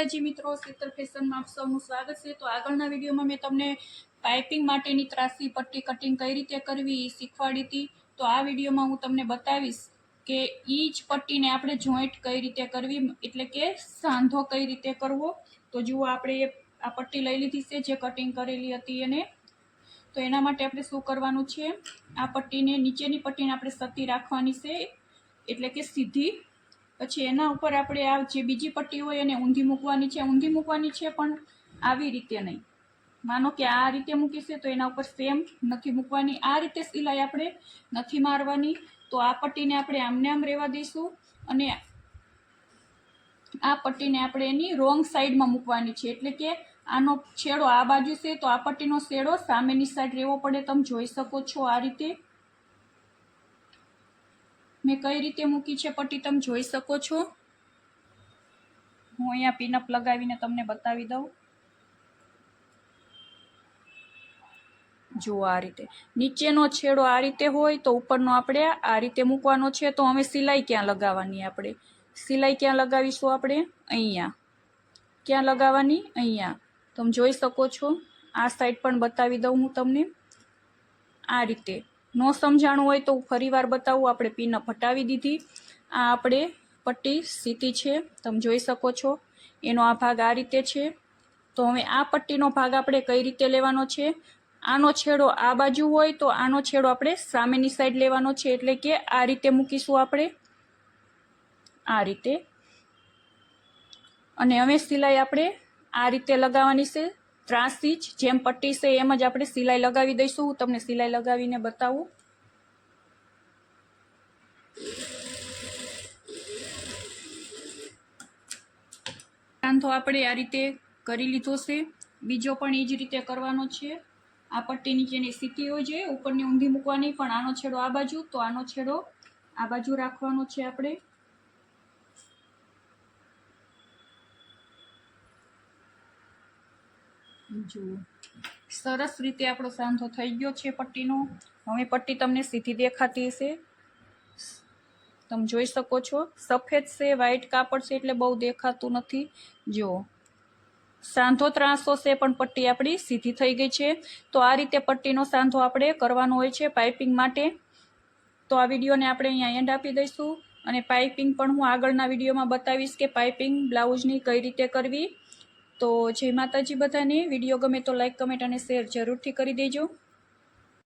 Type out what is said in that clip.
માતાજી મિત્રો, શીતલ ફેશનમાં આપ સૌનું સ્વાગત છે। તો આગળના વિડીયોમાં મેં તમને પાઇપિંગ માટેની ત્રાસી પટ્ટી કટિંગ કઈ રીતે કરવી એ શીખવાડી હતી। તો આ વિડીયોમાં હું તમને બતાવીશ કે ઈ જ પટ્ટીને આપણે જોઈન્ટ કઈ રીતે કરવી, એટલે કે સાંધો કઈ રીતે કરવો। તો જુઓ, આપણે આ પટ્ટી લઈ લીધી છે જે કટિંગ કરેલી હતી એને। તો એના માટે આપણે શું કરવાનું છે, આ પટ્ટીને નીચેની પટ્ટીને આપણે સતી રાખવાની છે, એટલે કે સીધી। પછી એના ઉપર આપણે આ જે બીજી પટ્ટી હોય એને ઊંધી મૂકવાની છે। ઊંધી મૂકવાની છે પણ આવી રીતે નહીં, માનો કે આ રીતે મૂકીશે તો એના ઉપર સેમ નથી મૂકવાની, આ રીતે સિલાઈ આપણે નથી મારવાની। તો આ પટ્ટીને આપણે આમને આમ રહેવા દઈશું અને આ પટ્ટીને આપણે એની રોંગ સાઈડમાં મૂકવાની છે, એટલે કે આનો છેડો આ બાજુ છે તો આ પટ્ટીનો છેડો સામેની સાઈડ રહેવો પડે। તમે જોઈ શકો છો આ રીતે મેં કઈ રીતે મૂકી છે પટ્ટી, તમે જોઈ શકો છો। હું અહીંયા પિનઅપ લગાવીને તમને બતાવી દઉં। જુઓ, આ રીતે નીચેનો છેડો આ રીતે હોય તો ઉપરનો આપણે આ રીતે મૂકવાનો છે। તો હવે સિલાઈ ક્યાં લગાવવાની, આપણે સિલાઈ ક્યાં લગાવીશું, આપણે અહીંયા ક્યાં લગાવવાની, અહીંયા। તમે જોઈ શકો છો, આ સાઈડ પણ બતાવી દઉં હું તમને। આ રીતે નો સમજાણું હોય તો ફરીવાર બતાવું। આપણે પિનઅપ હટાવી દીધી, આ આપણે પટ્ટી સીધી છે, તમે જોઈ શકો છો। એનો આ ભાગ આ રીતે છે। તો હવે આ પટ્ટીનો ભાગ આપણે કઈ રીતે લેવાનો છે, આનો છેડો આ બાજુ હોય તો આનો છેડો આપણે સામેની સાઈડ લેવાનો છે, એટલે કે આ રીતે મૂકીશું આપણે આ રીતે। અને હવે સિલાઈ આપણે આ રીતે લગાવવાની છે, ત્રાસી જ જેમ પટ્ટી છે એમ જ આપણે સિલાઈ લગાવી દઈશું। હું તમને સિલાઈ લગાવીને બતાવું। સાંધો આપણે આ રીતે કરી લીધો છે, બીજો પણ એ જ રીતે કરવાનો છે। આ પટ્ટી નીચેની સીધી હોય છે, ઉપરની ઊંધી મૂકવાની, પણ આનો છેડો આ બાજુ તો આનો છેડો આ બાજુ રાખવાનો છે આપણે। જુઓ, સરસ રીતે આપણો સાંધો થઈ ગયો છે પટ્ટીનો। હવે પટ્ટી તમને સીધી દેખાતી હશે, તમે જોઈ શકો છો। સફેદ છે, વ્હાઈટ કાપડ છે એટલે બહુ દેખાતું નથી। જુઓ, સાંધો ત્રાસો છે પણ પટ્ટી આપણી સીધી થઈ ગઈ છે। તો આ રીતે પટ્ટીનો સાંધો આપણે કરવાનો હોય છે પાઇપિંગ માટે। તો આ વિડીયોને આપણે અહીંયા એન્ડ આપી દઈશું, અને પાઇપિંગ પણ હું આગળના વિડીયોમાં બતાવીશ કે પાઇપિંગ બ્લાઉઝની કઈ રીતે કરવી। તો જય માતાજી બધાને। વિડીયો ગમે તો લાઈક, કમેન્ટ અને શેર જરૂરથી કરી દેજો।